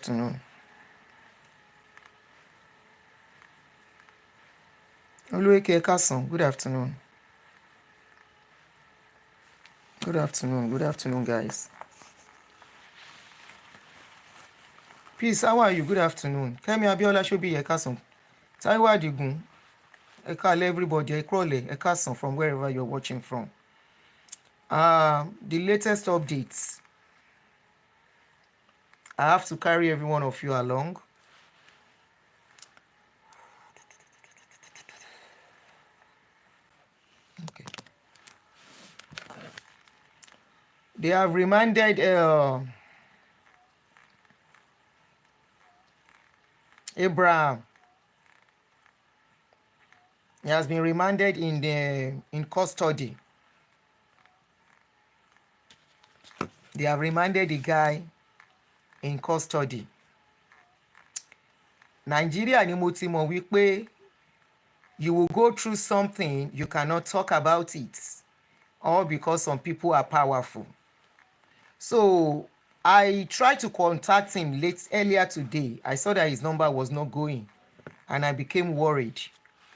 Afternoon. Oluweke Ekason, good afternoon. Good afternoon. Good afternoon, guys. Peace, how are you? Good afternoon. Kemi Abiola Shobi Ekason. Taiwa Adigun. Ekale everybody. Ekrole Ekason from wherever you're watching from. The latest updates. I have to carry every one of you along. Okay. They have remanded Abraham. He has been remanded in custody. They have remanded the guy in custody. Nigeria ni mo ti mọ̀ wípé you will go through something, you cannot talk about it, all because some people are powerful. So I tried to contact him earlier today. I saw that his number was not going, and I became worried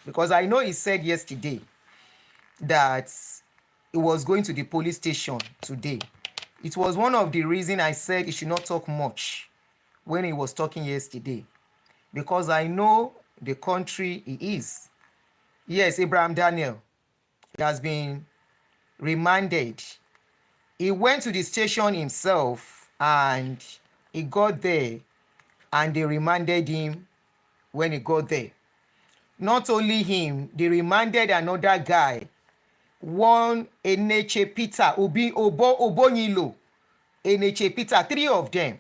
because I know he said yesterday that he was going to the police station today. It was one of the reasons I said he should not talk much when he was talking yesterday, because I know the country he is. Yes, Abraham Daniel has been remanded. He went to the station himself and he got there and they remanded him when he got there. Not only him, they remanded another guy, one Eneche'S Peter, Obonyilo, Eneche'S Peter, three of them.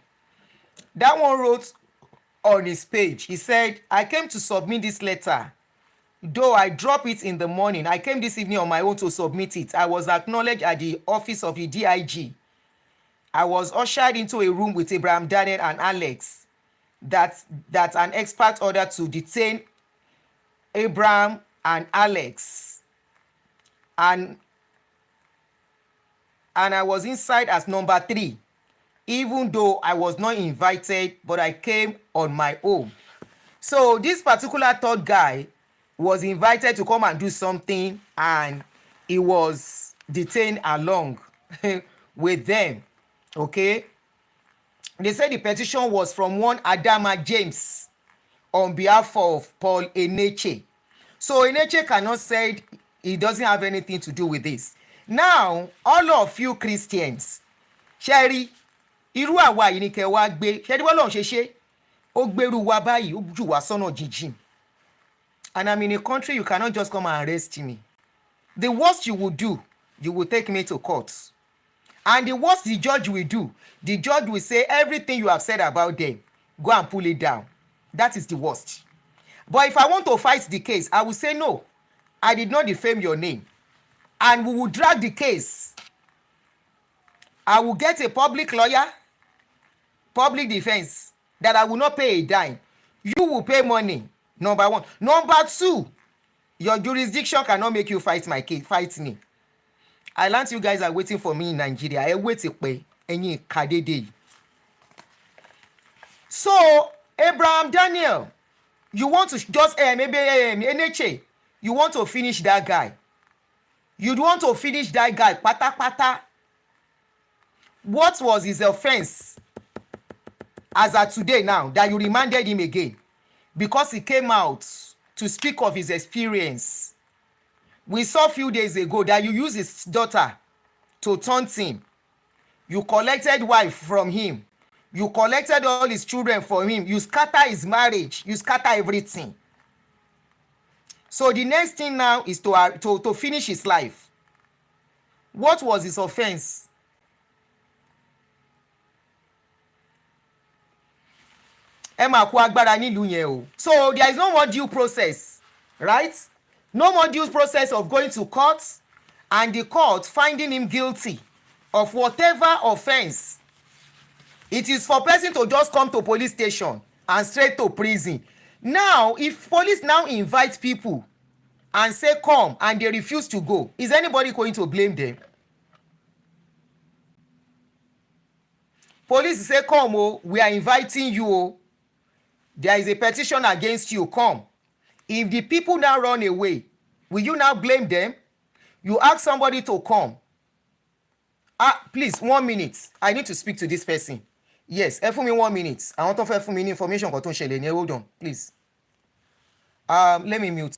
That one wrote on his page, he said, I came to submit this letter. Though I dropped it in the morning, I came this evening on my own to submit it. I was acknowledged at the office of the DIG. I was ushered into a room with Abraham Daniel and Alex that an expert ordered to detain Abraham and Alex. And I was inside as number 3, even though I was not invited, but I came on my own. So this particular third guy was invited to come and do something, and he was detained along with them. Okay, they said the petition was from one Adama James on behalf of Paul Eneche. So Eneche cannot say he doesn't have anything to do with this. Now all of you Christians, ṣẹ́rí irú àwa yìí ni kẹ́ wá gbé, ṣẹ́rí bọ́lọ́run ṣe ṣe ó gbèrú wa báyìí, ó jù wá sọ́nà jíjìn. And I'm in a country, you cannot just come and arrest me. The worst you will do, you will take me to court. And the worst the judge will do, the judge will say everything you have said about them, go and pull it down. That is the worst. But if I want to fight the case, I will say no, I did not defame your name. And we will drag the case. I will get a public lawyer, public defense, that I will not pay a dime. You will pay money. Number 1. Number 2, your jurisdiction cannot make you fight my case, fight me. I learned you guys are waiting for me in Nigeria. I wait to pay any kadede. So Abraham Daniel, you want to just maybe Eneche, you want to finish that guy. You want to finish that guy, pata pata. What was his offense as of today now that you remanded him again? Because he came out to speak of his experience. We saw a few days ago that you used his daughter to taunt him. You collected wife from him. You collected all his children from him. You scatter his marriage. You scatter everything. So the next thing now is to finish his life. What was his offense? So there is no more due process, right? No more due process of going to court and the court finding him guilty of whatever offense. It is for person to just come to police station and straight to prison. Now, if police now invite people and say come and they refuse to go, is anybody going to blame them? Police say, come, oh, we are inviting you, oh. There is a petition against you, come. If the people now run away, will you now blame them? You ask somebody to come. Please, 1 minute. I need to speak to this person. Yes, ẹ fún mi 1 minute. I want to fẹ́ fún mi ní information kan tó ń ṣẹlẹ̀ ní, hold on, please. Let me mute.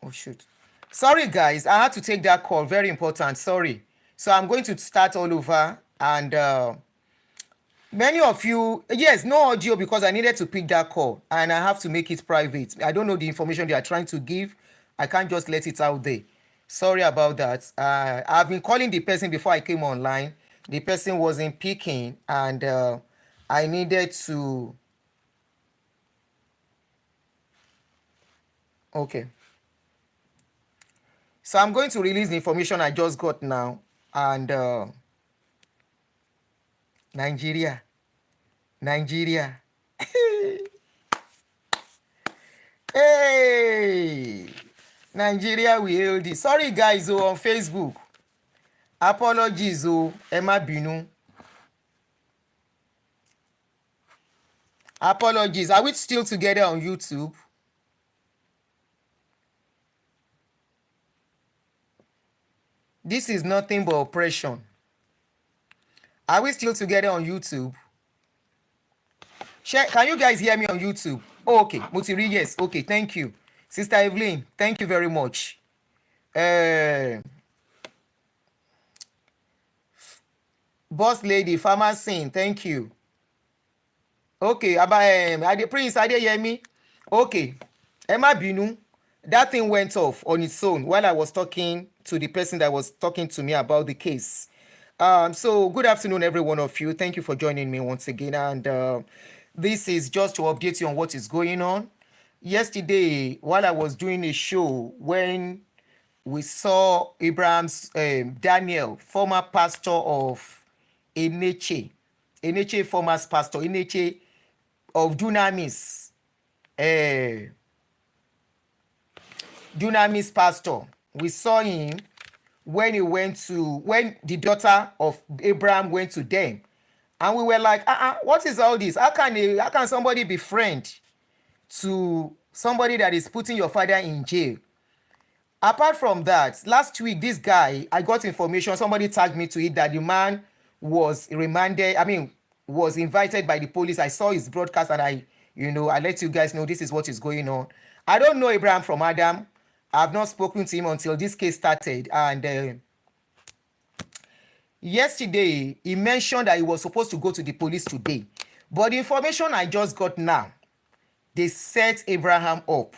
Oh, shoot. Sorry, guys. I had to take that call. Very important. Sorry. So I'm going to start all over. And many of you, yes, no audio because I needed to pick that call. And I have to make it private. I don't know the information they are trying to give. I can't just let it out there. Sorry about that. I've been calling the person before I came online. The person wasn't picking. And I needed to... Okay. So I'm going to release the information I just got now. And Nigeria. Hey! Nigeria, we hailed it. Sorry, guys, on Facebook. Apologies, ẹ má bínú. Apologies. Are we still together on YouTube? This is nothing but oppression. Are we still together on YouTube? Can you guys hear me on YouTube? Okay, Mutiri, yes. Okay, thank you. Sister Evelyn, thank you very much. Boss lady, pharmacy, thank you. Okay, Prince Adeyemi. Okay, Emma Binu, that thing went off on its own while I was talking to the person that was talking to me about the case. So good afternoon, every one of you. Thank you for joining me once again. And this is just to update you on what is going on. Yesterday, while I was doing a show, when we saw Abraham's Daniel, former pastor of Eneche, former pastor, Eneche of Dunamis, Dunamis pastor. We saw him when the daughter of Abraham went to them, and we were like, what is all this? How can somebody be friend to somebody that is putting your father in jail? Apart from that, last week this guy, I got information, somebody tagged me to it, that the man was remanded, was invited by the police. I saw his broadcast, and I let you guys know this is what is going on. I don't know Abraham from Adam. I've not spoken to him until this case started, and yesterday he mentioned that he was supposed to go to the police today, but the information I just got now, they set Abraham up.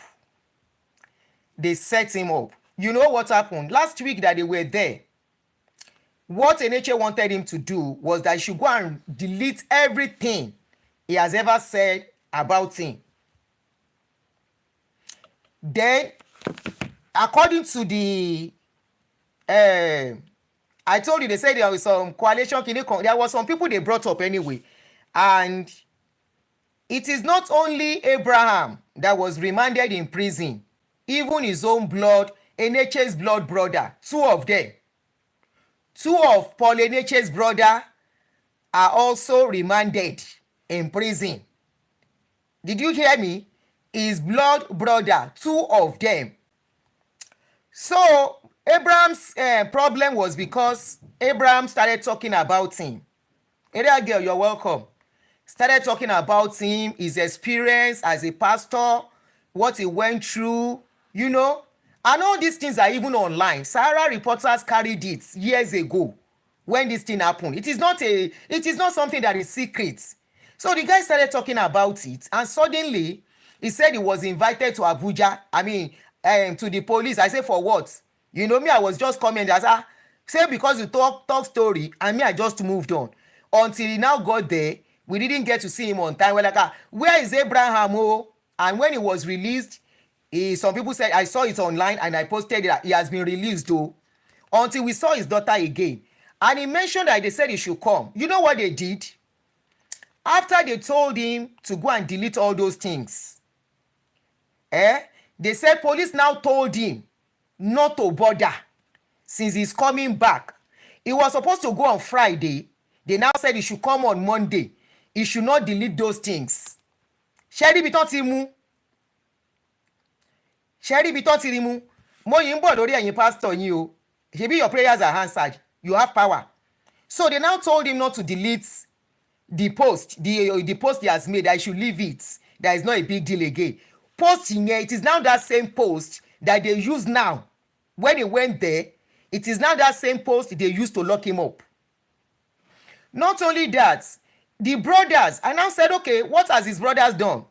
They set him up. You know what happened last week that they were there? What Eneche wanted him to do was that he should go and delete everything he has ever said about him. Then, according to the I told you, they said there was some coalition, there was some people they brought up anyway, and it is not only Abraham that was remanded in prison, even his own blood, Eneche'S blood brother, two of Paul Eneche'S brother are also remanded in prison. Did you hear me? His blood brother, two of them. So Abraham's problem was because Abraham started talking about him. Area girl, you're welcome. Started talking about him, his experience as a pastor, what he went through, and all these things are even online. Sahara reporters carried it years ago when this thing happened. It is not something that is secret. So the guy started talking about it, and suddenly he said he was invited to Abuja. To the police. I say, for what? Me, I was just coming. Say because you talk story, and me, I just moved on. Until he now got there, we didn't get to see him on time. We're like, where is Abraham? Oh? And when he was released, some people said, I saw it online and I posted that he has been released though. Until we saw his daughter again. And he mentioned that they said he should come. You know what they did? After they told him to go and delete all those things, they said police now told him not to bother since he's coming back. He was supposed to go on Friday. They now said he should come on Monday. He should not delete those things. Sherry Biton Timu. Sherry Biton Timu. Mo yin bo lórí ẹ̀yin pastor yin o. Maybe your prayers are answered. You have power. So they now told him not to delete the post. The post he has made. I should leave it. That is not a big deal again. Posting it is now that same post that they use now. When he went there, it is now that same post they used to lock him up. Not only that, the brothers, I now said, okay, what has his brothers done?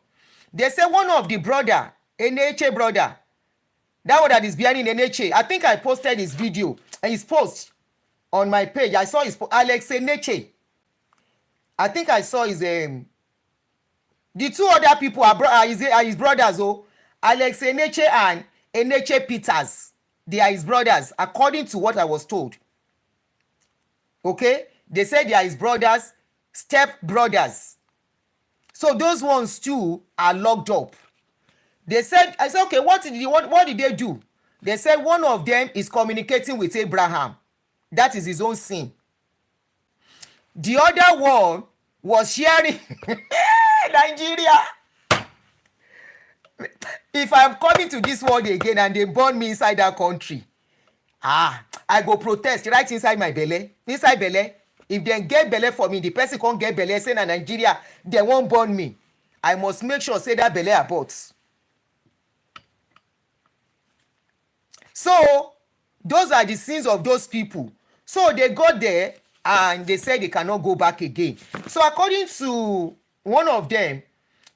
They say one of the brother, Eneche brother, that one that is behind Eneche, I think I posted his video and his post on my page. I saw his Alex Eneche. I think I saw his the two other people are his brothers. Alex Eneche and Eneche Peters. They are his brothers, according to what I was told. Okay? They said they are his brothers, step brothers. So those ones too are locked up. I said, okay, what did they do? They said one of them is communicating with Abraham. That is his own sin. The other one was sharing Nigeria. If I'm coming to this world again and they burn me inside that country, I go protest right inside my belly. Inside belly. If they get belly for me, the person can't get belly, say na Nigeria, they won't burn me. I must make sure say that belle abort. So those are the sins of those people. So they got there and they said they cannot go back again. So according to one of them,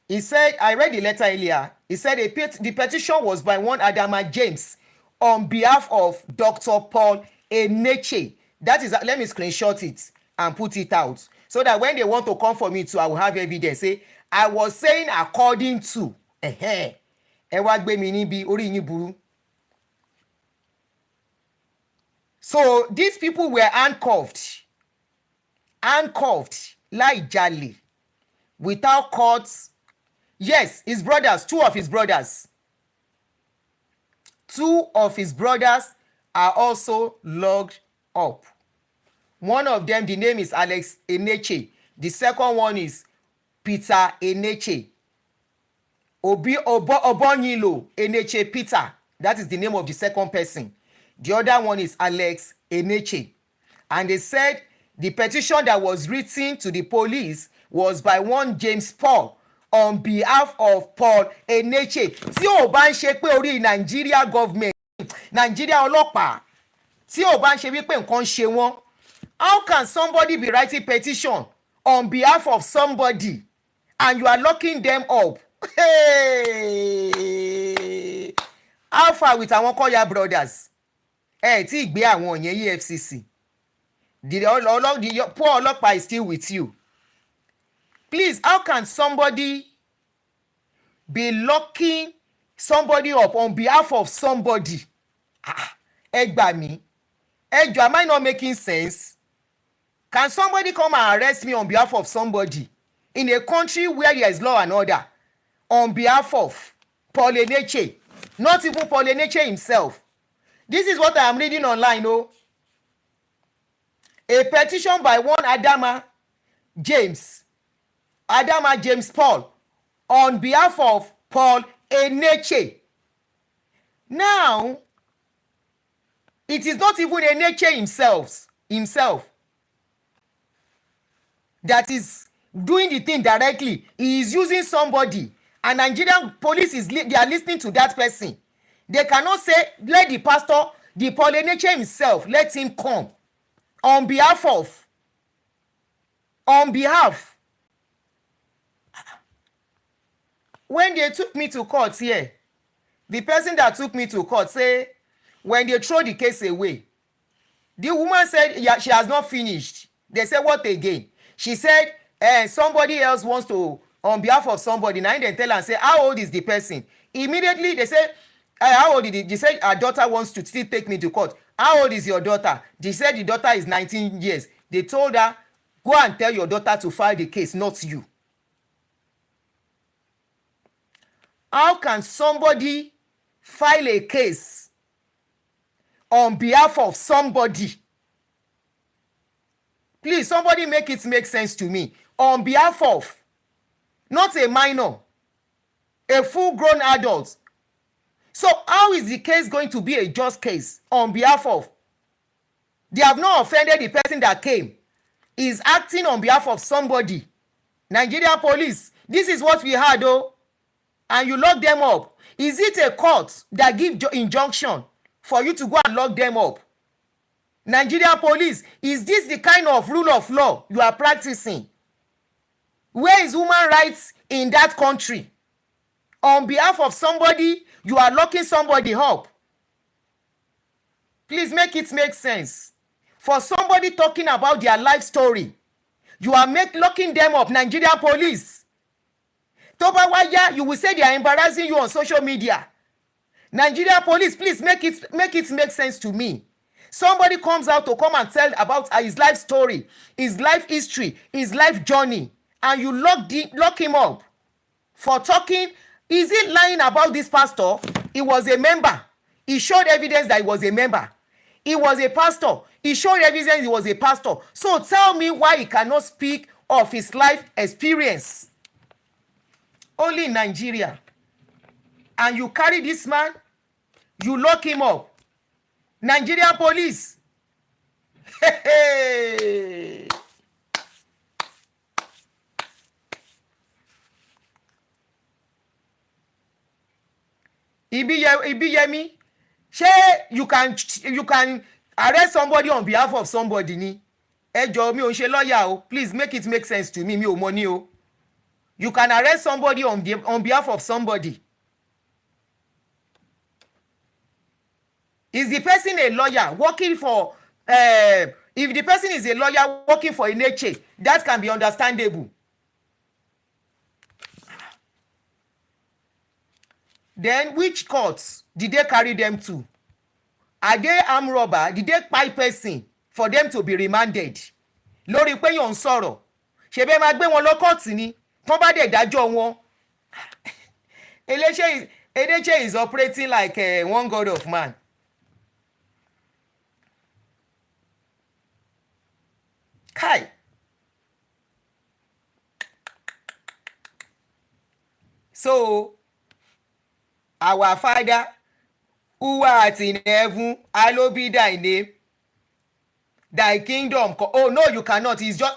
he said, I read the letter earlier. He said the petition was by one Adama James on behalf of Dr. Paul Eneche. That is, let me screenshot it and put it out so that when they want to come for me too, I will have evidence. Say, I was saying according to. Ẹ wá gbé mi níbi orí yín burú. So these people were handcuffed like jalè, without courts. Yes, his brothers, two of his brothers are also locked up. One of them, the name is Alex Eneche. The second one is Peter Eneche. Obonyilo Eneche Peter. That is the name of the second person. The other one is Alex Eneche. And they said the petition that was written to the police was by one James Paul on behalf of Paul Eneche. Tí ò bá ń ṣe pé orí Nigeria government, Nigeria ọlọ́pàá, tí ò bá ń ṣe wípé nǹkan ṣe wọ́n, how can somebody be writing petition on behalf of somebody and you are locking them up? Hey! How far with àwọn Koya brothers? Tí ìgbé àwọn yẹn EFCC. The poor ọlọ́pàá is still with you. Please, how can somebody be locking somebody up on behalf of somebody? Ẹ gbà mí. Ẹ jọ̀ọ́, am I not making sense? Can somebody come and arrest me on behalf of somebody in a country where there is law and order on behalf of Paul Eneche? Not even Paul Eneche himself. This is what I am reading online. Oh, a petition by one Adama James Paul on behalf of Paul Eneche. Now, it is not even Eneche himself that is doing the thing directly. He is using somebody, and Nigerian police they are listening to that person. They cannot say, let the pastor, the Paul Eneche himself, let him come on behalf. When they took me to court here, the person that took me to court say, when they throw the case away, the woman said, yeah, she has not finished. They said, what again? She said, somebody else wants to, on behalf of somebody. Now they tell her and say, how old is the person? Immediately they say, how old is it? They said, her daughter wants to still take me to court. How old is your daughter? They said the daughter is 19 years. They told her, go and tell your daughter to file the case, not you. How can somebody file a case on behalf of somebody? Please, somebody make it make sense to me. On behalf of, not a minor, a full-grown adult. So how is the case going to be a just case on behalf of? They have not offended the person that came. He is acting on behalf of somebody. Nigerian police, this is what we had, though. And you lock them up. Is it a court that give injunction for you to go and lock them up? Nigerian police, is this the kind of rule of law you are practicing? Where is human rights in that country? On behalf of somebody, you are locking somebody up. Please make it make sense. For somebody talking about their life story, you are locking them up. Nigerian police. Toba waya, you will say they are embarrassing you on social media. Nigerian police, please make it make sense to me. Somebody comes out to come and tell about his life story, his life history, his life journey, and you lock him up for talking. Is it lying about this pastor? He was a member. He showed evidence that he was a member. He was a pastor. He showed evidence he was a pastor. So tell me why he cannot speak of his life experience. Only in Nigeria. And you carry this man, you lock him up. Nigerian police. Ibiyemi, you can arrest somebody on behalf of somebody ni. Ẹ jọ̀ọ́ mi ò ṣe lawyer o, please make it make sense to me, mi ò mọ̀ ni o. You can arrest somebody on behalf of somebody. Is the person a lawyer working for if the person is a lawyer working for Eneche'S, that can be understandable. Then which courts did they carry them to? Are they armed robber? Did they kpai person for them to be remanded? Lórí pé yóò ń sọ̀rọ̀. Ṣé bẹ́ẹ̀ máa gbé wọn lọ court ni? Tán bá dẹ̀ dájọ́ wọn. Eneche'S is operating like one god of man. Kai. So, our Father who art in heaven, hallowed be thy name. Thy kingdom come. Oh no, you cannot. It's just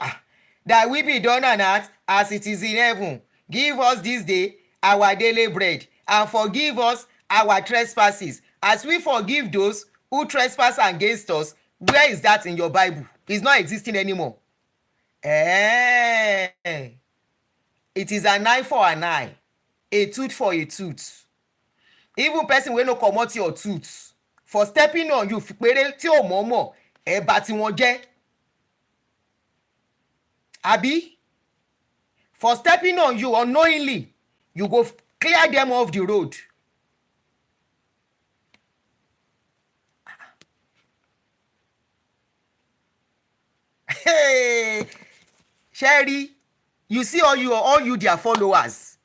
thy will be done on earth as it is in heaven. Give us this day our daily bread, and forgive us our trespasses, as we forgive those who trespass against us. Where is that in your Bible? It's not existing anymore. It is an eye for an eye, a tooth for a tooth. Even person wey no comot your tooth for stepping on you pere tí o mọ̀ọ́mọ̀ ẹ bá tí wọ́n jẹ́. Abi, for stepping on you unknowingly, you go clear them off the road. Hey, Sherry, you see all you their followers.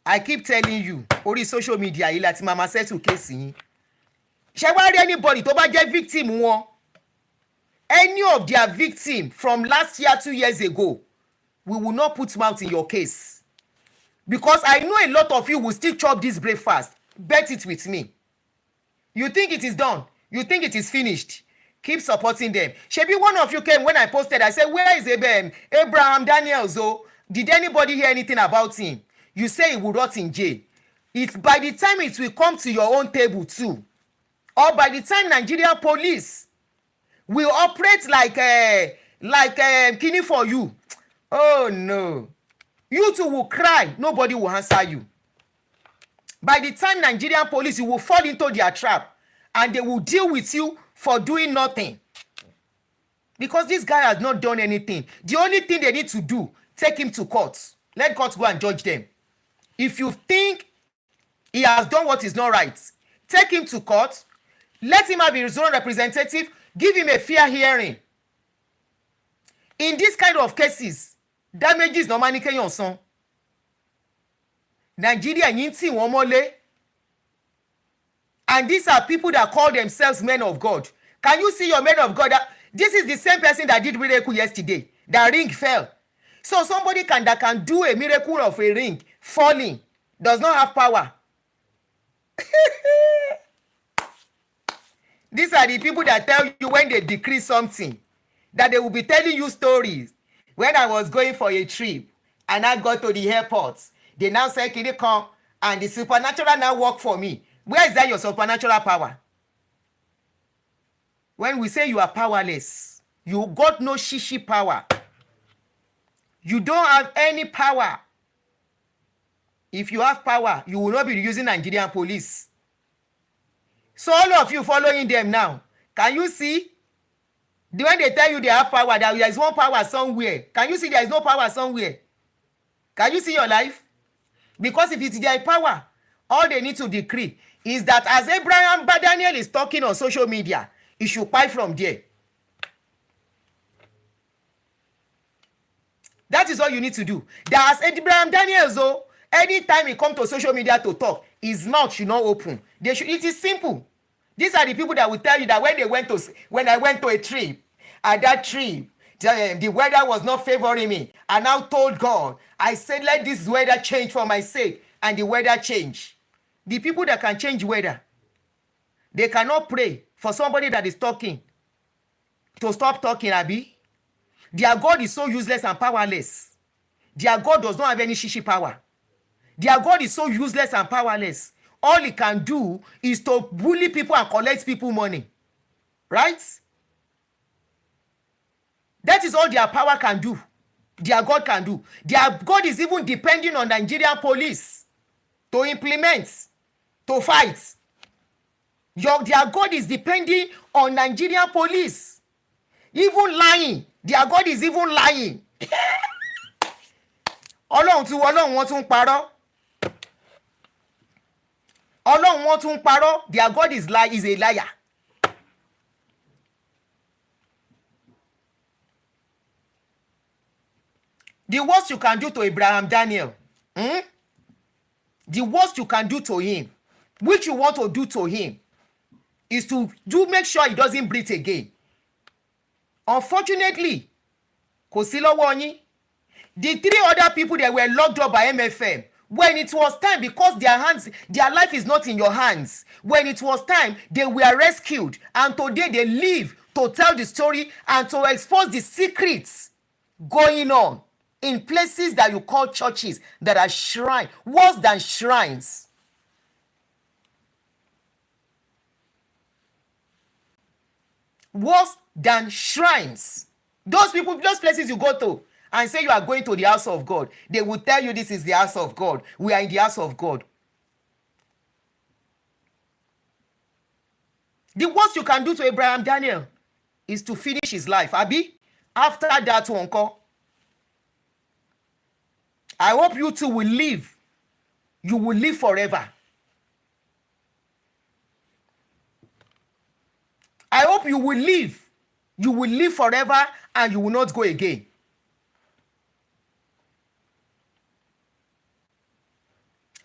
I keep telling you, orí social media yìí láti máa settle case yín. Ṣé wá rí anybody tó bá jẹ́ victim wọn? Any of their victim from last year, 2 years ago, we will not put mouth in your case. Because I know a lot of you will still chop this breakfast. Bet it with me. You think it is done? You think it is finished? Keep supporting them. Shebi, one of you came when I posted. I said, where is Abraham Daniels? Oh, did anybody hear anything about him? You say he will rot in jail. It's by the time it will come to your own table too, or by the time Nigerian police will operate like kini for you. Oh no, you too will cry. Nobody will answer you. By the time Nigerian police, you will fall into their trap, and they will deal with you for doing nothing. Because this guy has not done anything. The only thing they need to do, take him to court. Let court go and judge them. If you think he has done what is not right, take him to court. Let him have his own representative. Give him a fair hearing. In this kind of cases, damages no money can son. Nigeria yinti womole. And these are people that call themselves men of God. Can you see your men of God? This is the same person that did miracle yesterday. The ring fell. So somebody that can do a miracle of a ring falling does not have power. These are the people that tell you when they decree something, that they will be telling you stories. When I was going for a trip and I got to the airport, they now say, can you come? And the supernatural now work for me. Where is that your supernatural power? When we say you are powerless, you got no shishi power. You don't have any power. If you have power, you will not be using Nigerian police. So all of you following them now, can you see? When they tell you they have power, that there is one power somewhere. Can you see there is no power somewhere? Can you see your life? Because if it's their power, all they need to decree is that as Abraham Daniel is talking on social media, he should buy from there. That is all you need to do. That as Abraham Daniel, though, anytime he comes to social media to talk, his mouth should not open. It is simple. These are the people that will tell you that when I went to a trip, at that trip, the weather was not favoring me. I now told God, I said, let this weather change for my sake. And the weather changed. The people that can change weather, they cannot pray for somebody that is talking to stop talking, Abi. Their God is so useless and powerless. Their God does not have any shishi power. Their God is so useless and powerless. all he can do is to bully people and collect people money, right? That is all their power can do, their God can do. Their God is even depending on Nigerian police to implement, to fight. Their God is depending on Nigerian police. Even lying, their God is even lying. Ọlọ́run wọn tún parọ́. Ọlọ́run wọn tún parọ́. Their God is a liar. The worst you can do to Abraham Daniel, the worst you can do to him, which you want to do to him, is to make sure he doesn't breathe again. Unfortunately, kò sí lọ́wọ́ yín. The 3 other people that were locked up by MFM, when it was time, because their life is not in your hands, when it was time, they were rescued, and today they live to tell the story and to expose the secrets going on in places that you call churches that are shrines, worse than shrines. Worse than shrines. Those people, those places you go to and say you are going to the house of God, they will tell you this is the house of God. We are in the house of God. The worst you can do to Abraham Daniel is to finish his life. Abi, after that one call, I hope you two will live. You will live forever. I hope you will live. You will live forever and you will not go again.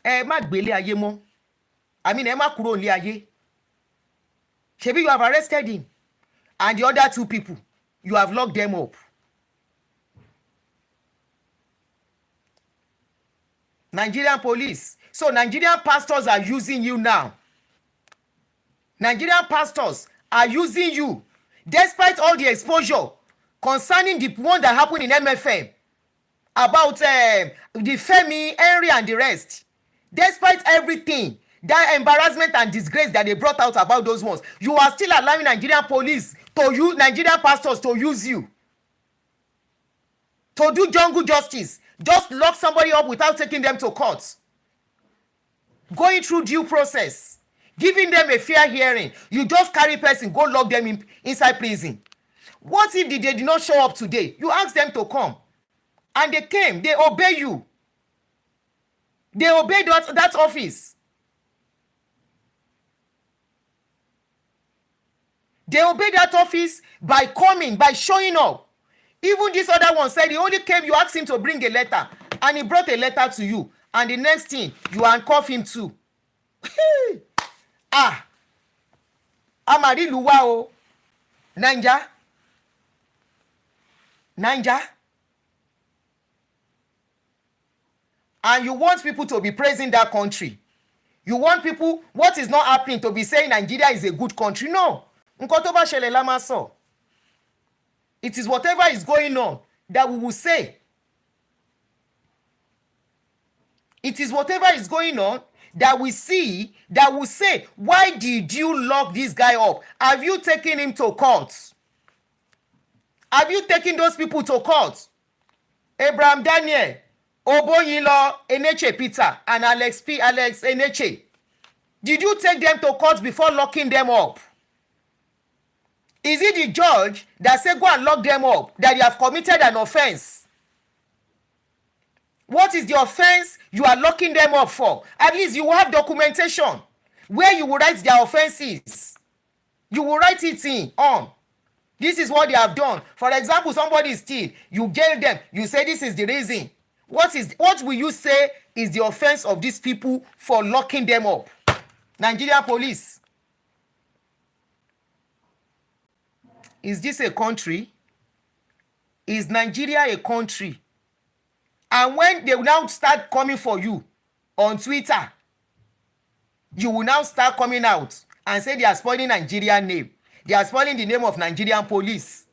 Ẹ má gbélé ayé mọ́. I mean, ẹ má kúrò nílé ayé. Ṣebí you have arrested him and the other 2 people, you have locked them up. Nigerian police. So Nigerian pastors are using you now. Nigerian pastors are using you despite all the exposure concerning the one that happened in MFM about the Femi, Henry and the rest. Despite everything, that embarrassment and disgrace that they brought out about those ones, you are still allowing Nigerian police to use, Nigerian pastors to use you to do jungle justice. Just lock somebody up without taking them to court, going through due process, giving them a fair hearing. You just carry person, go lock them inside prison. What if they did not show up today? You ask them to come and they came. They obey you. They obeyed that office. They obeyed that office by coming, by showing up. Even this other one said he only came, you asked him to bring a letter, and he brought a letter to you. And the next thing, you handcuff him too. Amari Luwa o. Naija. And you want people to be praising that country. You want people, what is not happening, to be saying Nigeria is a good country. No. Nǹkan tó bá ṣẹlẹ̀ la máa sọ. It is whatever is going on that we will say. It is whatever is going on that we see, that will say, why did you lock this guy up? Have you taken him to court? Have you taken those people to court? Abraham Daniel, Oboyinlo, Eneche Peter, and Alex Eneche. Did you take them to court before locking them up? Is it the judge that said go and lock them up, that you have committed an offense? What is the offense you are locking them up for? At least you will have documentation where you will write their offenses. You will write it on. This is what they have done. For example, somebody steal, you jail them, you say this is the reason. What will you say is the offense of these people for locking them up? Nigerian police. Is this a country? Is Nigeria a country? And when they will now start coming for you on Twitter, you will now start coming out and say they are spoiling Nigerian name. They are spoiling the name of Nigerian police.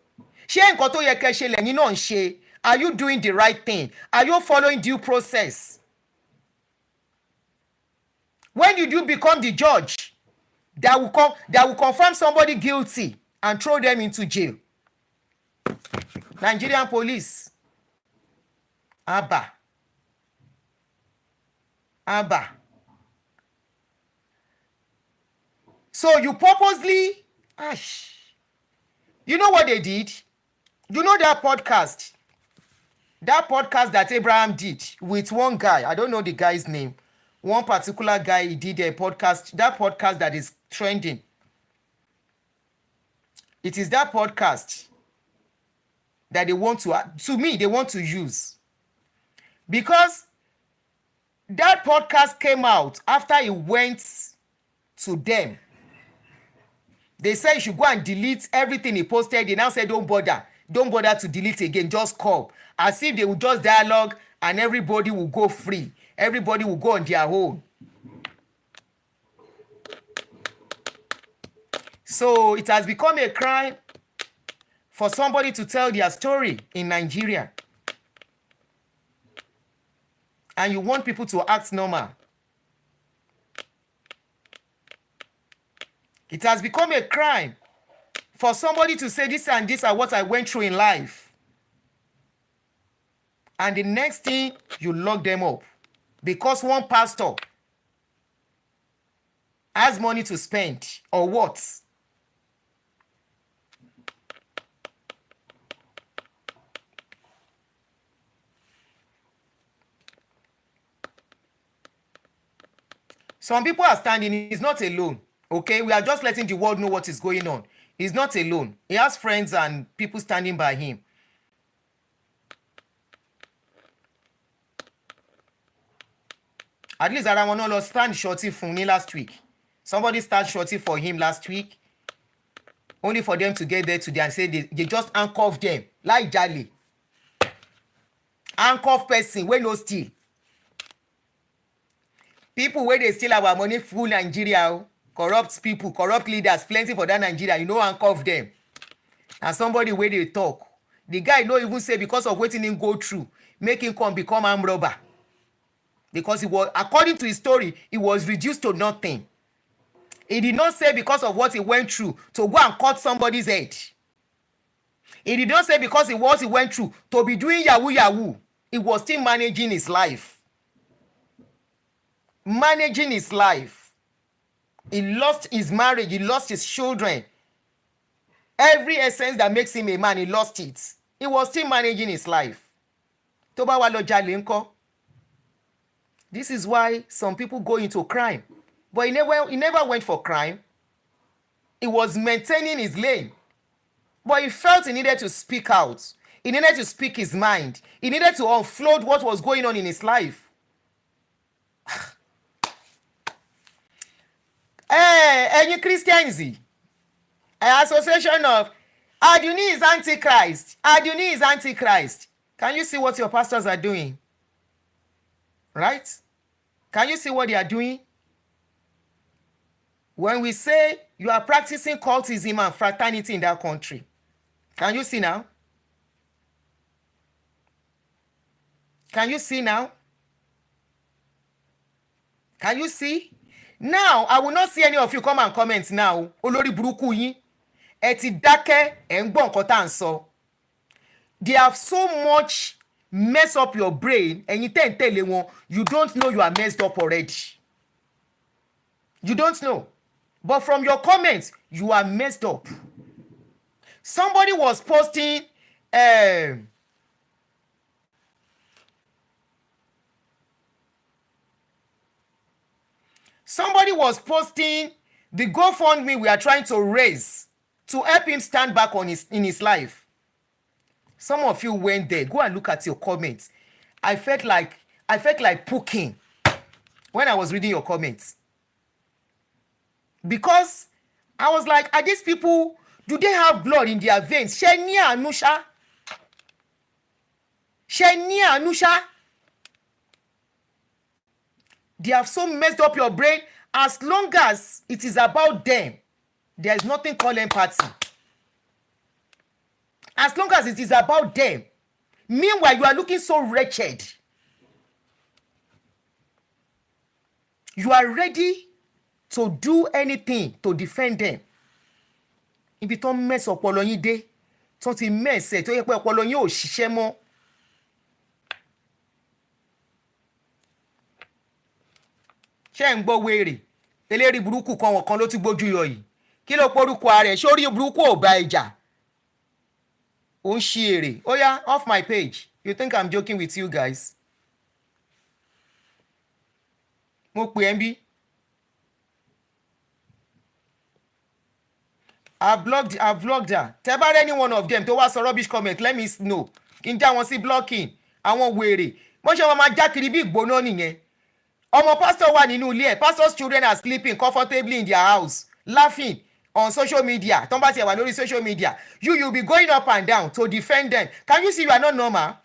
Ṣé nǹkan tó yẹ kẹ́ ṣe lẹ́yìn náà ń ṣe? Are you doing the right thing? Are you following due process? When did you become the judge that will confirm somebody guilty and throw them into jail? Nigerian police. Abba. So you purposely, you know what they did? You know that podcast that Abraham did with one guy, I don't know the guy's name, one particular guy, he did a podcast, that podcast that is trending. It is that podcast that they want they want to use. Because that podcast came out after he went to them. They said you should go and delete everything he posted. They now said don't bother to delete again, just call. As if they would just dialogue and everybody will go free. Everybody will go on their own. So it has become a crime for somebody to tell their story in Nigeria. And you want people to act normal. It has become a crime for somebody to say this and this are what I went through in life. And the next thing, you lock them up. Because one pastor has money to spend, or what? Some people are standing, he's not alone. Okay, we are just letting the world know what is going on. He's not alone. He has friends and people standing by him. At least Aramono stand shorty for me last week. Somebody started shorty for him last week. Only for them to get there today and say they just handcuff them. Like Jali. Handcuff person, we no steal. People where they steal our money full Nigeria. Corrupt people, corrupt leaders, plenty for that Nigeria. You know, handcuff them. And somebody where they talk. The guy no even say because of waiting him go through, make him become armed robber. Because he was, according to his story, he was reduced to nothing. He did not say because of what he went through to go and cut somebody's head. He did not say because of what he went through to be doing yahoo yahoo. He was still managing his life. Managing his life. He lost his marriage. He lost his children. Every essence that makes him a man, he lost it. He was still managing his life. Toba wa lo jale nko. This is why some people go into crime. But he never went for crime. He was maintaining his lane. But he felt he needed to speak out. He needed to speak his mind. He needed to offload what was going on in his life. Any Christians, an association of Aduni is Antichrist. Aduni is Antichrist. Can you see what your pastors are doing? Right? Can you see what they are doing? When we say you are practicing cultism and fraternity in that country, can you see now? Can you see now? Can you see? Now, I will not see any of you come and comment now. Olórí burúkú yín. Ẹ ti dákẹ́, ẹ ń gbọ́ nǹkan tá à ń sọ. They have so much mess up your brain. Ẹ̀yin tẹ́ ń tẹ̀lé wọn, you don't know you are messed up already. You don't know. But from your comments, you are messed up. Somebody was posting the GoFundMe we are trying to raise to help him stand back on in his life. Some of you went there. Go and look at your comments. I felt like puking when I was reading your comments. Because I was like, are these people, do they have blood in their veins? Shenia Anusha. Shenia Anusha. They have so messed up your brain. As long as it is about them, there is nothing called empathy. As long as it is about them. Meanwhile, you are looking so wretched. You are ready to do anything to defend them. Ibi tó ń mess ọpọlọ yín dé, tó ti mess ẹ̀ tó yẹ pé ọpọlọ yín ò ṣiṣẹ́ mọ́. Ṣé ń gbọ́ wèrè? Eléri burúkú kan wọ̀n kan ló ti gbójú yọ yìí. Kí ló porúkọ ara ẹ̀? Ṣé orí burúkú ò bá ìjà? Ó ń ṣí èrè. Ó yá, off my page. You think I'm joking with you guys? Mo pè ẹ́ ń bí. I've blocked her. Tẹ́ bá rẹ́ any one of them tó wá sọ rubbish comment, let me know. Kí n já wọn sí blocking. Àwọn wèrè. Wọ́n ṣe wọn máa já kiri bí ìgbóná nìyẹn. Ọmọ pastor wà nínú ilé ẹ̀. Pastor's children are sleeping comfortably in their house, laughing on social media. Tó ń bá tiẹ̀ wà lórí social media. You be going up and down to defend them. Can you see you are not normal?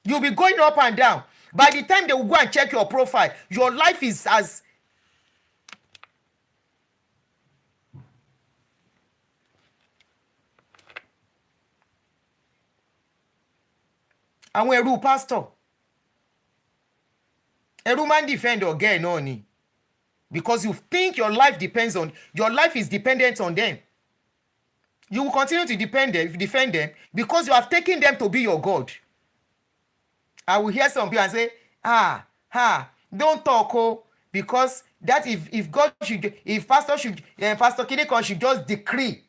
You be going up and down. By the time they will go and check your profile, your life is as àwọn ẹrú pastor. Ẹrú máa ń defend ọ̀gá ẹ̀ náà ni. Because you think your life is dependent on them. You will continue to defend them because you have taken them to be your God. I will hear some people and say, don't talk, because that if Pastor Kinikan should just decree.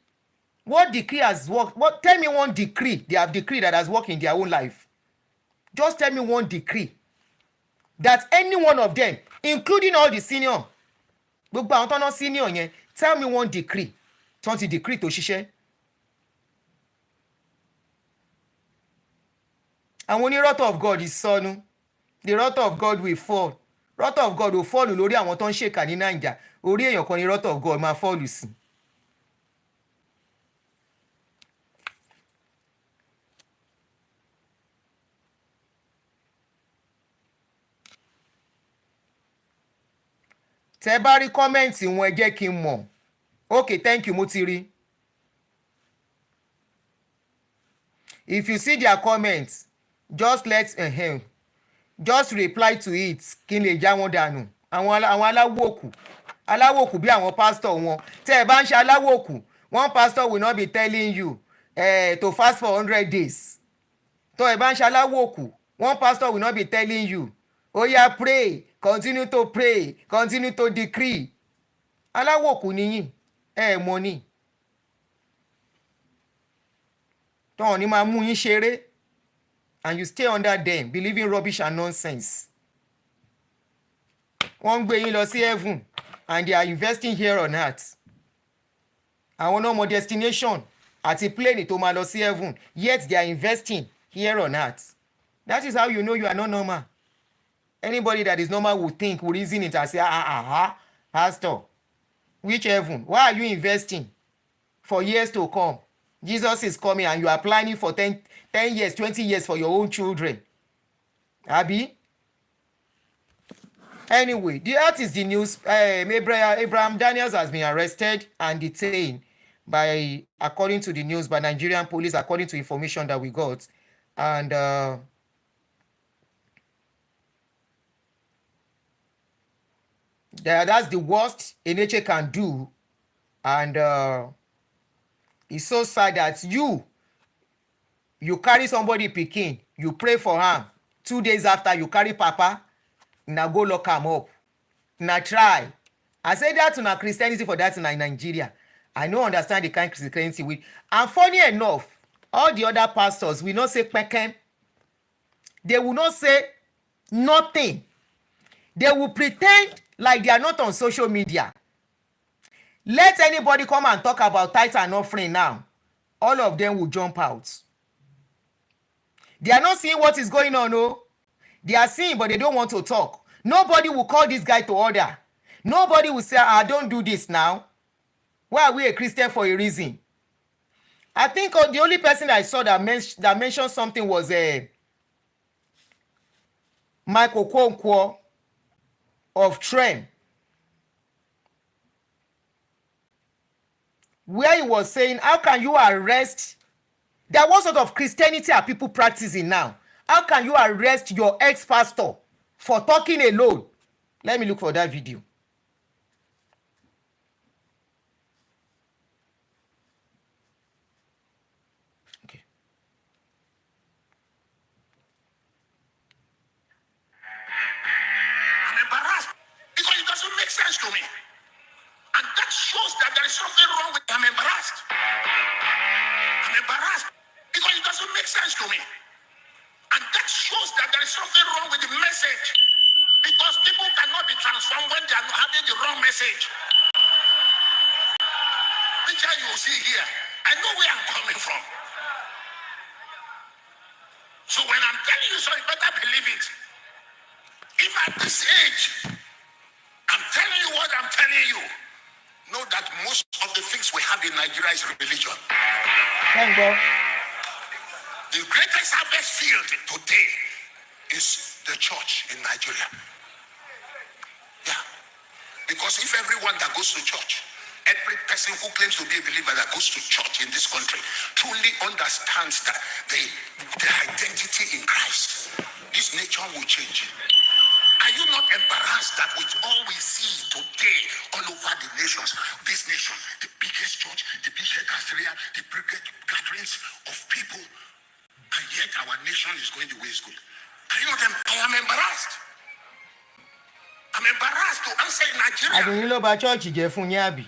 What decree has worked? Tell me one decree they have decreed that has worked in their own life. Just tell me one decree that any one of them, including all the senior, gbogbo àwọn tó ná senior yẹn, tell me one decree tó ti decree tó ṣiṣẹ́. Àwọn oní wrath of God is sọnù. The wrath of God will fall. Wrath of God will fall lórí àwọn tó ń ṣèkà ní Naija. Orí èèyàn kan ní wrath of God máa fall sí. Tẹ́ bá rí kọ́mẹ́ǹtì wọn ẹ jẹ́ kí n mọ̀. Okay, thank you, mo ti rí. If you see their comments, just reply to it. Kí n lè já wọn dànù. Àwọn aláwòkù bí àwọn pastor wọn. Tẹ́ ẹ bá ń ṣe aláwòkù, one pastor will not be telling you to fast for 100 days. Tó ẹ bá ń ṣe aláwòkù, one pastor will not be telling you, oh yeah, pray, continue to pray, continue to decree. Aláwòkù nìyí, mọ̀ ni. Tọ́wọ́n ní máa mú yín ṣeré, and you stay under them believing rubbish and nonsense. Wọ́n ń gbé yín lọ sí heaven and they are investing here on earth. Àwọn náà mọ destination àti plane tó máa lọ sí heaven, yet they are investing here on earth. That is how you know you are not normal. Anybody that is normal will reason it and say, pastor, which heaven? Why are you investing for years to come? Jesus is coming and you are planning for 10 years, 20 years for your own children. Abi? Anyway, that is the news. Abraham Daniels has been arrested and detained according to the news, by Nigerian police, according to information that we got. And that's the worst Eneche'S can do. And it's so sad that you carry somebody pikin, you pray for him. 2 days after, you carry papa, now go lock him up. Now try. I say that to na Christianity for that in Nigeria. I don't understand the kind of Christianity with. And funny enough, all the other pastors will not say pekem. They will not say nothing. They will pretend like they are not on social media. Let anybody come and talk about tithe and offering now. All of them will jump out. They are not seeing what is going on, no. They are seeing, but they don't want to talk. Nobody will call this guy to order. Nobody will say, don't do this now. Why are we a Christian for a reason? I think the only person I saw that mentioned something was Michael Okonkwo of Trem, where he was saying, how can you arrest? What sort of Christianity are people practicing now? How can you arrest your ex-pastor for talking alone. Let me look for that video. Okay. I'm embarrassed because it doesn't make sense to me. And that shows that there is something wrong with me. I'm embarrassed. I'm embarrassed because it doesn't make sense to me. And that shows that there is something wrong with the message. Because people cannot be transformed when they are having the wrong message. Picture you will see here. I know where I'm coming from. So when I'm telling you so, you better believe it. If at this age, I'm telling you what I'm telling you, know that most of the things we have in Nigeria is religion. Thank God. The greatest harvest field today is the church in Nigeria. Yeah. Because if everyone that goes to church, every person who claims to be a believer that goes to church in this country truly understands that the identity in Christ, this nature will change. Are you not embarrassed that with all we see today all over the nations, this nation, the biggest church, the biggest gatherings of people, and yet our nation is going the way it's going? Are you not I am embarrassed. I'm embarrassed to answer in Nigeria. Àdùnní ló bà church jẹ́ fún yín àbí.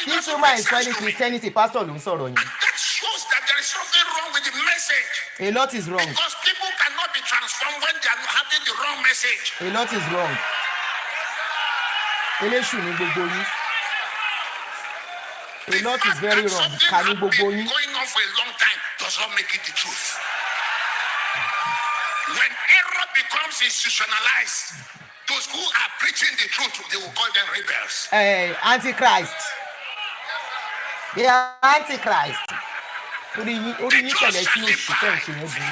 This woman is calling Christianity pastor ló ń sọ̀rọ̀ yẹn. And that shows that there is something wrong with the message. A lot is wrong. Because people cannot be transformed when they are having the wrong message. A lot is wrong. Eléṣù ni gbogbo yín. A lot is very wrong. Kà ní gbogbo yín. Going on for a long time does not make it the truth. When error becomes institutionalized, those who are preaching the truth, they will call them rebels. Antichrist. They are Antichrist. Orí yín tẹ̀lé sí oṣù tẹ̀ ṣe yẹn burú.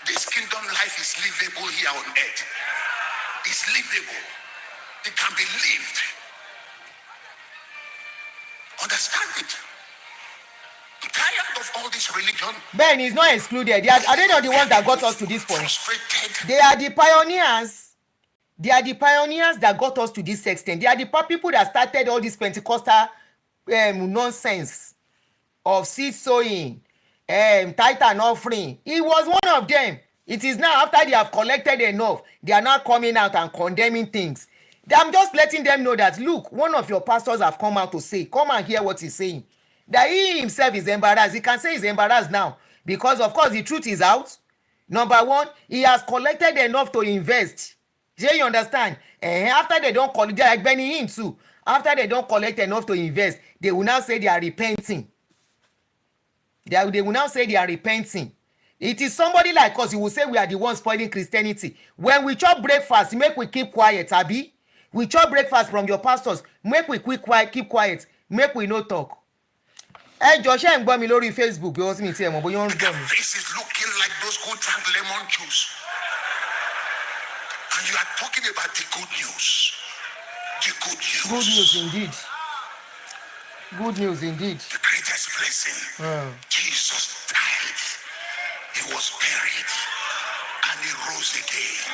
This kingdom life is livable here on earth. It's livable. It can be lived. Understand it. I'm tired of all this religion. Ben is not excluded. Are they not the ones that got us to this point? Frustrated. They are the pioneers. They are the pioneers that got us to this extent. They are the people that started all this Pentecostal nonsense of seed sowing, tithe and offering. He was one of them. It is now after they have collected enough, they are now coming out and condemning things. I'm just letting them know that, look, one of your pastors have come out to say, come and hear what he's saying. That he himself is embarrassed. He can say he's embarrassed now because, of course, the truth is out. Number one, he has collected enough to invest. Do you understand? After they don't collect, like Benny Hinn too, after they don't collect enough to invest, they will now say they are repenting. They will now say they are repenting. It is somebody like us, you will say we are the ones spoiling Christianity. When we chop breakfast, make we keep quiet, Abi. We chop breakfast from your pastors, make we keep quiet, make we no talk. Joshua ń gbọ́ mi lórí Facebook bí wọ́n sì mi ti ẹ̀ mọ̀ bóyá wọ́n ń gbọ́ mi. Their faces looking like those who drank lemon juice. And you are talking about the good news. The good news. Good news indeed. Good news indeed. The greatest blessing. Jesus died. He was buried. And he rose again.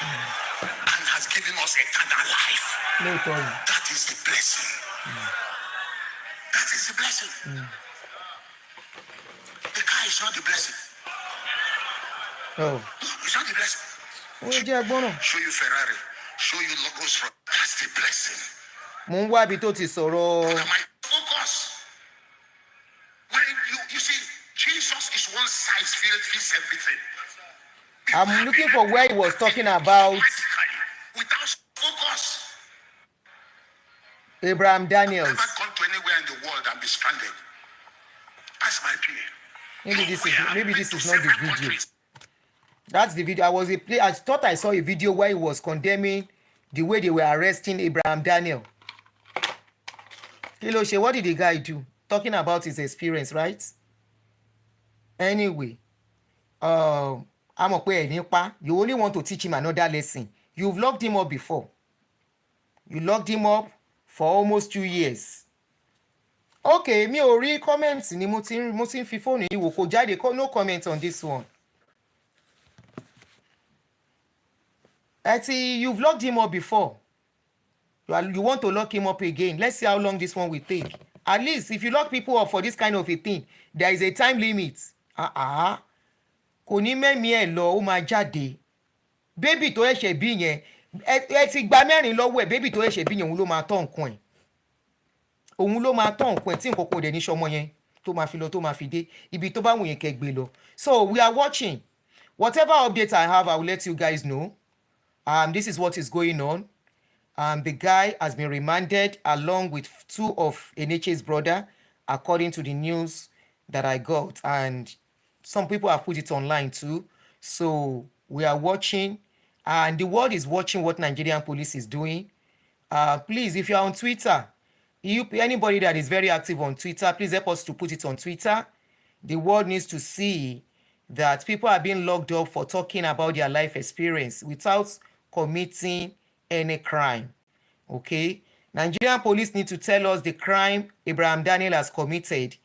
And has given us eternal life. No problem. That is the blessing. That is the blessing. The car is not the blessing. Oh. No, it's not the blessing. Show you Ferrari. Show you logos from. That's the blessing. Mo ń wá ibi tó ti sọ̀rọ̀. My focus. When you see, Jesus is one size fits everything. I'm looking for where he was talking about Without focus. Abraham Daniels. Never come to anywhere in the world and be stranded. That's my opinion. Maybe this is not the video. That's the video. I thought I saw a video where he was condemning the way they were arresting Abraham Daniel. What did the guy do? Talking about his experience, right? Anyway, I'm a you only want to teach him another lesson. You've locked him up before. You locked him up for almost 2 years. Okay, mi ò rí comment ni mo ti ń fi fóònù yìí wò kò jáde no comment on this one. You've locked him up before. You want to lock him up again. Let's see how long this one will take. At least if you lock people up for this kind of a thing, there is a time limit. Kò ní mẹ́mí ẹ̀ lọ, ó máa jáde. Bébì tó ẹ̀ṣẹ̀ bí yẹn, ẹ ti gba mẹ́rin lọ́wọ́ ẹ̀, bébì tó ẹ̀ṣẹ̀ bí yẹn òun ló máa tọ́ nǹkan ẹ̀. Òun ló máa tọ́ nǹkan ẹ̀ tí nǹkan kò dẹ̀ ní sọmọ yẹn tó máa fi lọ tó máa fi dé. Ibi tó bá wù yẹn kẹ́ gbé lọ. So we are watching. Whatever updates I have, I will let you guys know. This is what is going on. The guy has been remanded along with two of Eneche'S brother, according to the news that I got. And some people have put it online too. So we are watching, and the world is watching what Nigerian police is doing. Please, if you are on Twitter, anybody that is very active on Twitter, please help us to put it on Twitter. The world needs to see that people are being locked up for talking about their life experience without committing any crime. Okay, Nigerian police need to tell us the crime Abraham Daniel has committed.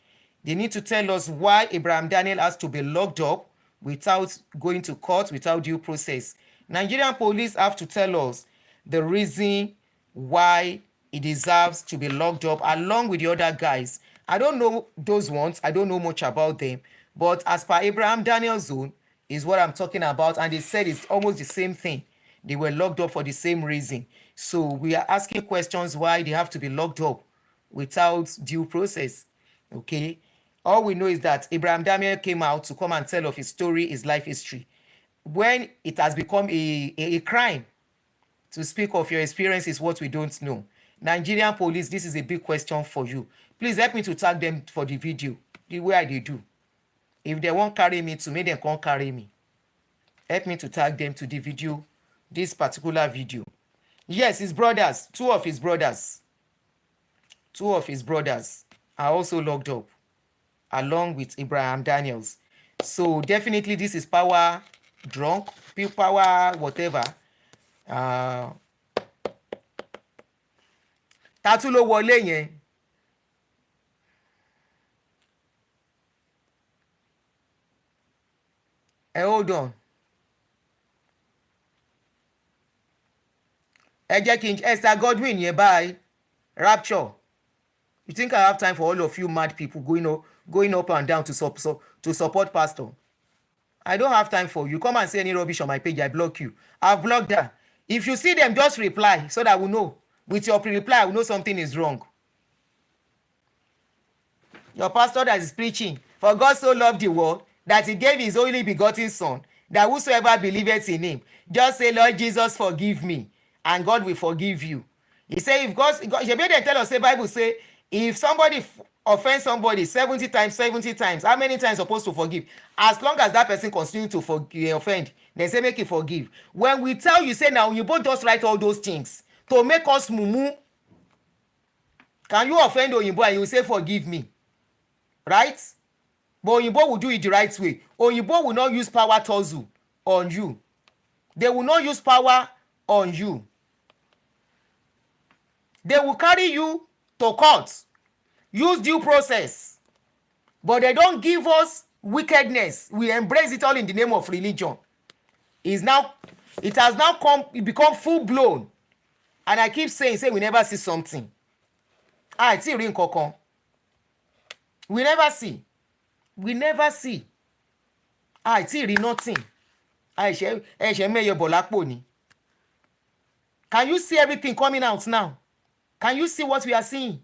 They need to tell us why Abraham Daniel has to be locked up without going to court, without due process. Nigerian police have to tell us the reason why he deserves to be locked up along with the other guys. I don't know those ones. I don't know much about them. But as per Abraham Daniel's own is what I'm talking about. And they said it's almost the same thing. They were locked up for the same reason. So we are asking questions why they have to be locked up without due process. Okay. All we know is that Abraham Daniel came out to come and tell of his story, his life history. When it has become a crime to speak of your experience is what we don't know. Nigerian police, this is a big question for you. Please help me to tag them for the video, the way they do. If they won't carry me to me, they can't carry me. Help me to tag them to the video, this particular video. Yes, his brothers, two of his brothers are also locked up along with Abraham Daniels. So definitely this is power drunk, power whatever. Tatu ló wọlé yẹn. Hold on. Ẹ jẹ́ kí n Esther Godwin yẹn bye. Rapture. You think I have time for all of you mad people going up and down to support pastor? I don't have time for you. Come and say any rubbish on my page, I block you. I've blocked her. If you see them, just reply so that we know. With your reply, we know something is wrong. Your pastor that is preaching, for God so loved the world that he gave his only begotten son, that whosoever believeth in him, just say, Lord Jesus, forgive me, and God will forgive you. He say, if God they tell us, the Bible say, if somebody offends somebody 70 times, how many times supposed to forgive? As long as that person continue to offend, they say make it forgive. When we tell you, say now, you both just write all those things to make us mumu. Can you offend Oyinbo and you say forgive me? Right? But Oyinbo will do it the right way. Oyinbo will not use power tussle on you. They will not use power on you. They will carry you to court, use due process, but they don't give us wickedness. We embrace it all in the name of religion. It has now become full blown, and I keep saying we never see something. It's rí nǹkankan. We never see. It's rí nothing. Ẹ̀ṣẹ̀ mẹ́yẹ bọ̀ lápò ni. Can you see everything coming out now? Can you see what we are seeing?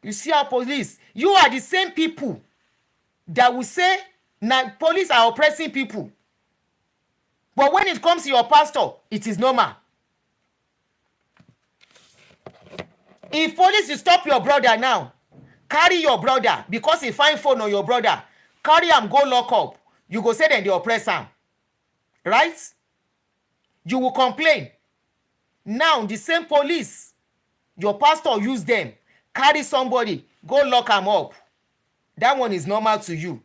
You see our police. You are the same people that will say police are oppressing people. But when it comes to your pastor, it is normal. If police will stop your brother now, carry your brother because he find phone on your brother, carry him, go lock up. You go say then they oppress him. Right? You will complain. Now, the same police, your pastor use them, carry somebody, go lock them up. That one is normal to you.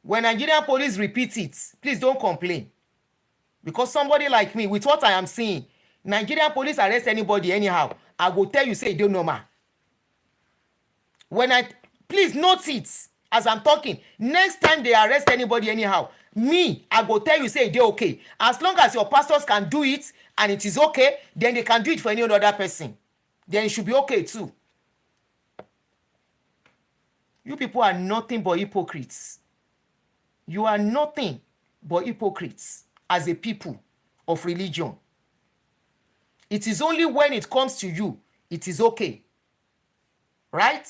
When Nigerian police repeat it, please don't complain. Because somebody like me, with what I am seeing, Nigerian police arrest anybody anyhow. I will tell you, say, it don't normal. When I please note it as I'm talking. Next time they arrest anybody anyhow, me, I go tell you say they okay. As long as your pastors can do it and it is okay, then they can do it for any other person. Then it should be okay too. You people are nothing but hypocrites. You are nothing but hypocrites as a people of religion. It is only when it comes to you, it is okay. Right?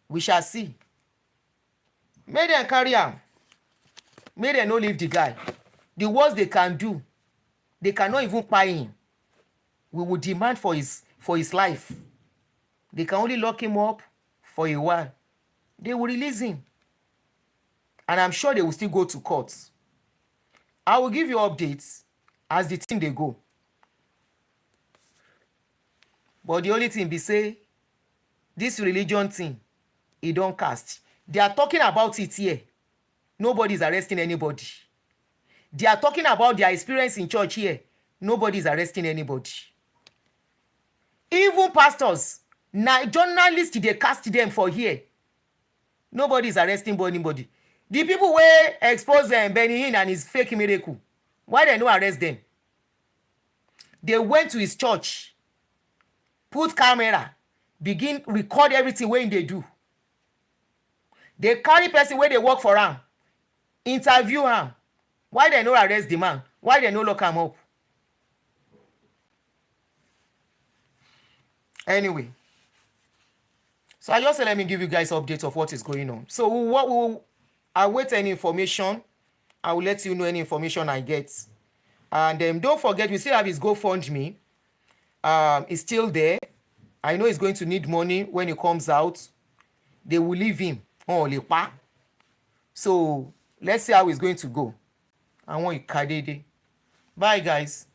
We shall see. May dem carry am. May dem no leave the guy. The worst they can do, they cannot even pay him. We will demand for his life. They can only lock him up for a while. They will release him. And I'm sure they will still go to court. I will give you updates as the thing they go. But the only thing be say, this religion thing, it don't cast. They are talking about it here. Nobody is arresting anybody. They are talking about their experience in church here. Nobody is arresting anybody. Even pastors, journalists, they cast them for here. Nobody is arresting anybody. The people wey expose Benny Hinn and his fake miracle, why they no arrest them? They went to his church, put camera, begin record everything wey they do. They carry person wey dey work for am, interview am. Why they no arrest the man? Why they no lock am up? Anyway, so I just say let me give you guys updates of what is going on. So what will await any information. I will let you know any information I get. And don't forget, we still have his GoFundMe. It's still there. I know he's going to need money when he comes out. They will leave him. So let's see how it's going to go. I want you. Bye, guys.